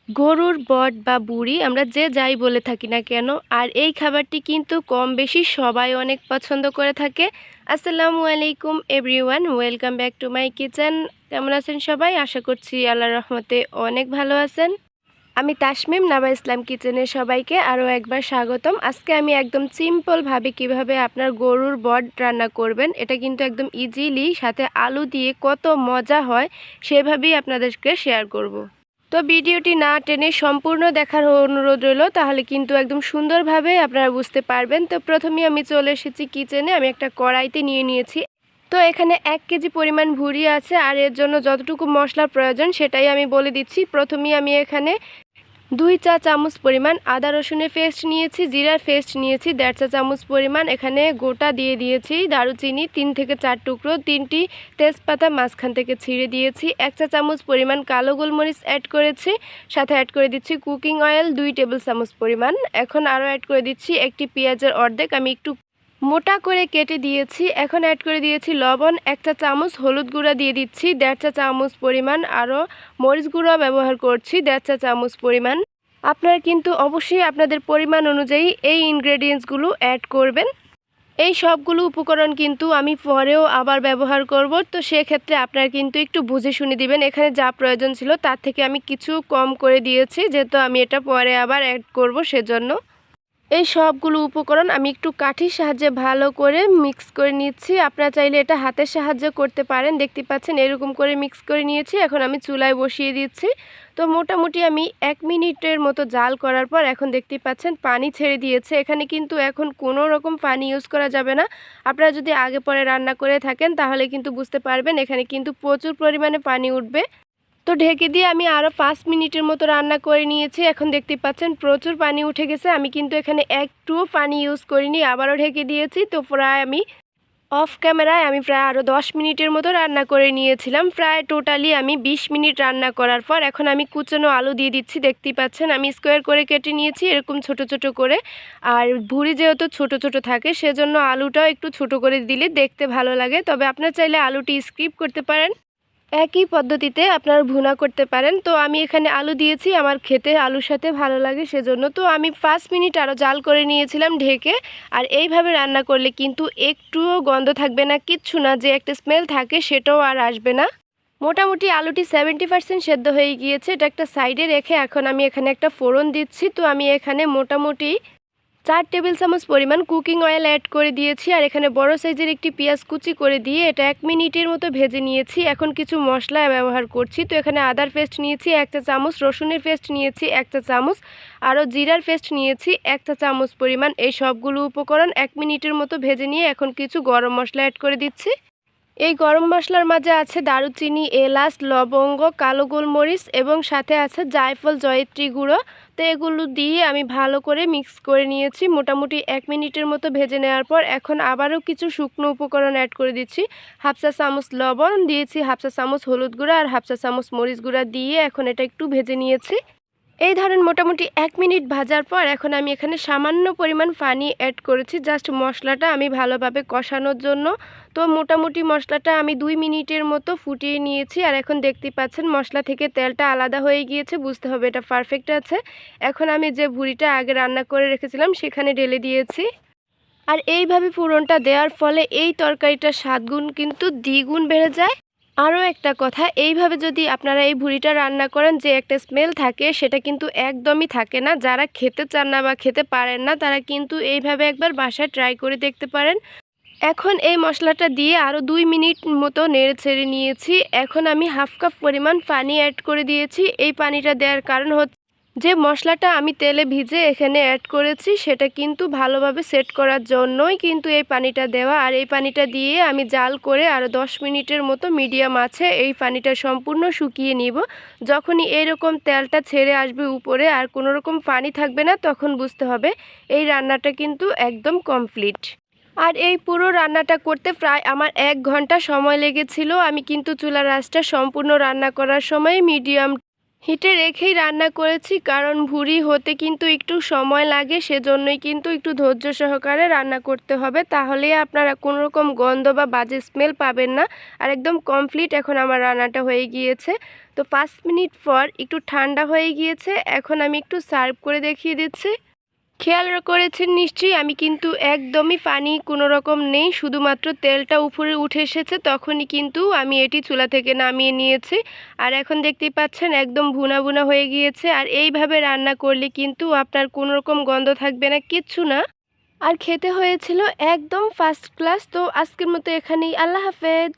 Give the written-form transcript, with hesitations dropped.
গরুর বট বা বুড়ি আমরা যে যাই বলে থাকি না কেন, আর এই খাবারটি কিন্তু কম বেশি সবাই অনেক পছন্দ করে থাকে। আসসালামু আলাইকুম everyone, welcome back to my kitchen. কেমন আছেন সবাই? আশা করছি আল্লাহর রহমতে অনেক ভালো আছেন। আমি তাসমিম, নাবা ইসলাম কিচেনে সবাইকে আরও একবার স্বাগতম। আজকে আমি একদম সিম্পলভাবে কিভাবে আপনার গরুর বট রান্না করবেন, এটা কিন্তু একদম ইজিলি সাথে আলু দিয়ে কত মজা হয় সেভাবেই আপনাদেরকে শেয়ার করব। তো ভিডিওটি না টেনে সম্পূর্ণ দেখার অনুরোধ রইল, তাহলে কিন্তু একদম সুন্দরভাবে আপনারা বুঝতে পারবেন। তো প্রথমেই আমি চলে এসেছি কিচেনে। আমি একটা কড়াইতে নিয়ে নিয়েছি। তো এখানে 1 কেজি পরিমাণ ভুঁড়ি আছে, আর এর জন্য যতটুকু মশলার প্রয়োজন সেটাই আমি বলে দিচ্ছি। প্রথমেই আমি এখানে 2 চা চামচ পরিমাণ আদা রসুনের পেস্ট নিয়েছি, জিরার পেস্ট নিয়েছি 1.5 চা চামচ পরিমাণ, এখানে গোটা দিয়ে দিয়েছি দারুচিনি 3 থেকে 4 টুকরো, 3টি তেজপাতা মাঝখান থেকে ছিঁড়ে দিয়েছি, 1 চা চামচ পরিমাণ কালো গোলমরিচ অ্যাড করেছি, সাথে অ্যাড করে দিচ্ছি কুকিং অয়েল 2 টেবিল চামচ পরিমাণ। এখন আরও অ্যাড করে দিচ্ছি একটি পেঁয়াজের অর্ধেক, আমি একটু মোটা করে কেটে দিয়েছি। এখন অ্যাড করে দিয়েছি লবণ 1 চা চামচ, হলুদ গুঁড়া দিয়ে দিচ্ছি 1.5 চা চামচ পরিমাণ, আরও মরিচ গুঁড়া ব্যবহার করছি 1.5 চা চামচ পরিমাণ। আপনারা কিন্তু অবশ্যই আপনাদের পরিমাণ অনুযায়ী এই ইনগ্রেডিয়েন্টসগুলো অ্যাড করবেন। এই সবগুলো উপকরণ কিন্তু আমি পরেও আবার ব্যবহার করব, তো সেক্ষেত্রে আপনারা কিন্তু একটু বুঝে শুনে দিবেন। এখানে যা প্রয়োজন ছিল তার থেকে আমি কিছু কম করে দিয়েছি, যেহেতু আমি এটা পরে আবার অ্যাড করব সেজন্য। এই সবগুলো উপকরণ আমি একটু কাঠির সাহায্যে ভালো করে মিক্স করে নিচ্ছি। আপনারা চাইলে এটা হাতের সাহায্যে করতে পারেন। দেখতে পাচ্ছেন এরকম করে মিক্স করে নিয়েছি। এখন আমি চুলায় বসিয়ে দিচ্ছি। তো মোটামুটি আমি 1 মিনিটের মতো জাল করার পর এখন দেখতে পাচ্ছেন পানি ছেড়ে দিয়েছে। এখানে কিন্তু এখন কোনো রকম পানি ইউজ করা যাবে না। আপনারা যদি আগে পরে রান্না করে থাকেন তাহলে কিন্তু বুঝতে পারবেন এখানে কিন্তু প্রচুর পরিমাণে পানি উঠবে। তো ঢেকে দিয়ে আমি আরও 5 মিনিটের মতো রান্না করে নিয়েছি। এখন দেখতে পাচ্ছেন প্রচুর পানি উঠে গেছে। আমি কিন্তু এখানে একটুও পানি ইউজ করিনি, আবারও ঢেকে দিয়েছি। তো প্রায় আমি অফ ক্যামেরায় প্রায় আরও 10 মিনিটের মতো রান্না করে নিয়েছিলাম। প্রায় টোটালি আমি 20 মিনিট রান্না করার পর এখন আমি কুচনো আলু দিয়ে দিচ্ছি। দেখতেই পাচ্ছেন আমি স্কোয়ার করে কেটে নিয়েছি এরকম ছোট ছোট করে। আর ভুঁড়ি যেহেতু ছোট ছোট থাকে সেজন্য আলুটাও একটু ছোট করে দিলে দেখতে ভালো লাগে। তবে আপনার চাইলে আলুটি স্কিপ করতে পারেন, একই পদ্ধতিতে আপনারা ভুনা করতে পারেন। তো আমি এখানে আলু দিয়েছি, আমার খেতে আলুর সাথে ভালো লাগে সেজন্য। তো আমি 5 মিনিট আরও জাল করে নিয়েছিলাম ঢেকে। আর এইভাবে রান্না করলে কিন্তু একটুও গন্ধ থাকবে না, কিচ্ছু না, যে একটা স্মেল থাকে সেটাও আর আসবে না। মোটামুটি আলুটি 70% সেদ্ধ হয়ে গিয়েছে। এটা একটা সাইডে রেখে এখন আমি এখানে একটা ফোড়ন দিচ্ছি। তো আমি এখানে মোটামুটি 4 টেবিল চামচ পরিমাণ কুকিং অয়েল অ্যাড করে দিয়েছি, আর এখানে বড় সাইজের একটি পেঁয়াজ কুচি করে দিয়ে এটা 1 মিনিটের মতো ভেজে নিয়েছি। এখন কিছু মশলা ব্যবহার করছি। তো এখানে আদার পেস্ট নিয়েছি 1 চা চামচ, রসুনের পেস্ট নিয়েছি 1 চা চামচ, আরও জিরার পেস্ট নিয়েছি 1 চা চামচ পরিমাণ। এই সবগুলো উপকরণ 1 মিনিটের মতো ভেজে নিয়ে এখন কিছু গরম মশলা অ্যাড করে দিচ্ছি। এই গরম মশলার মাঝে আছে দারুচিনি, এলাচ, লবঙ্গ, কালো গোলমরিচ এবং সাথে আছে জায়ফল, জয়িত্রী গুঁড়ো। তো এগুলো দিয়ে আমি ভালো করে মিক্স করে নিয়েছি। মোটামুটি 1 মিনিটের মতো ভেজে নেওয়ার পর এখন আবারও কিছু শুকনো উপকরণ অ্যাড করে দিচ্ছি। 1/2 চা চামচ লবণ দিয়েছি, 1/2 চা চামচ হলুদ গুঁড়া আর 1/2 চা চামচ মরিচ গুঁড়া দিয়ে এখন এটা একটু ভেজে নিয়েছি। এই ধরেন মোটামুটি 1 মিনিট ভাজার পর এখন আমি এখানে সামান্য পরিমাণ পানি অ্যাড করেছি, জাস্ট মশলাটা আমি ভালোভাবে কষানোর জন্য। তো মোটামুটি মশলাটা আমি 2 মিনিটের মতো ফুটিয়ে নিয়েছি, আর এখন দেখতে পাচ্ছেন মশলা থেকে তেলটা আলাদা হয়ে গিয়েছে, বুঝতে হবে এটা পারফেক্ট আছে। এখন আমি যে ভুঁড়িটা আগে রান্না করে রেখেছিলাম সেখানে ঢেলে দিয়েছি। আর এইভাবে ফোড়নটা দেওয়ার ফলে এই তরকারিটার স্বাদগুণ কিন্তু দ্বিগুণ বেড়ে যায়। আরও একটা কথা, এইভাবে যদি আপনারা এই ভুঁড়িটা রান্না করেন যে একটা স্মেল থাকে সেটা কিন্তু একদমই থাকে না। যারা খেতে চান না বা খেতে পারেন না তারা কিন্তু এইভাবে একবার বাসায় ট্রাই করে দেখতে পারেন। এখন এই মশলাটা দিয়ে আরও 2 মিনিট মতো নেড়ে ছেড়ে নিয়েছি। এখন আমি 1/2 কাপ পরিমাণ পানি অ্যাড করে দিয়েছি। এই পানিটা দেওয়ার কারণ হচ্ছে যে মশলাটা আমি তেলে ভিজে এখানে অ্যাড করেছি সেটা কিন্তু ভালোভাবে সেট করার জন্যই কিন্তু এই পানিটা দেওয়া। আর এই পানিটা দিয়ে আমি জাল করে আরও 10 মিনিটের মতো মিডিয়াম আছে এই পানিটা সম্পূর্ণ শুকিয়ে নিব। যখনই এরকম তেলটা ছেড়ে আসবে উপরে আর কোনো রকম পানি থাকবে না, তখন বুঝতে হবে এই রান্নাটা কিন্তু একদম কমপ্লিট। আর এই পুরো রান্নাটা করতে প্রায় আমার 1 ঘন্টা সময় লেগেছিল। আমি কিন্তু চুলার আঁচটা সম্পূর্ণ রান্না করার সময় মিডিয়াম হিটে রেখেই রান্না করেছি, কারণ ভুড়ি হতে কিন্তু একটু সময় লাগে, সেজন্যই কিন্তু একটু ধৈর্য সহকারে রান্না করতে হবে, তাহলেই আপনারা কোনো রকম গন্ধ বা বাজে স্মেল পাবেন না। আর একদম কমপ্লিট এখন আমার রান্নাটা হয়ে গিয়েছে। তো 5 মিনিট পর একটু ঠান্ডা হয়ে গিয়েছে, এখন আমি একটু সার্ভ করে দেখিয়ে দিচ্ছি। খেয়াল করেছেন নিশ্চয়ই, আমি কিন্তু একদমই পানি কোনো রকম নেই, শুধুমাত্র তেলটা উপরে উঠে এসেছে, তখনই কিন্তু আমি এটি চুলা থেকে নামিয়ে নিয়েছি। আর এখন দেখতেই পাচ্ছেন একদম ভুনা ভুনা হয়ে গিয়েছে। আর এইভাবে রান্না করলে কিন্তু আপনার কোনো রকম গন্ধ থাকবে না, কিচ্ছু না। আর খেতে হয়েছিল একদম ফার্স্ট ক্লাস। তো আজকের মতো এখানেই, আল্লাহ হাফেজ।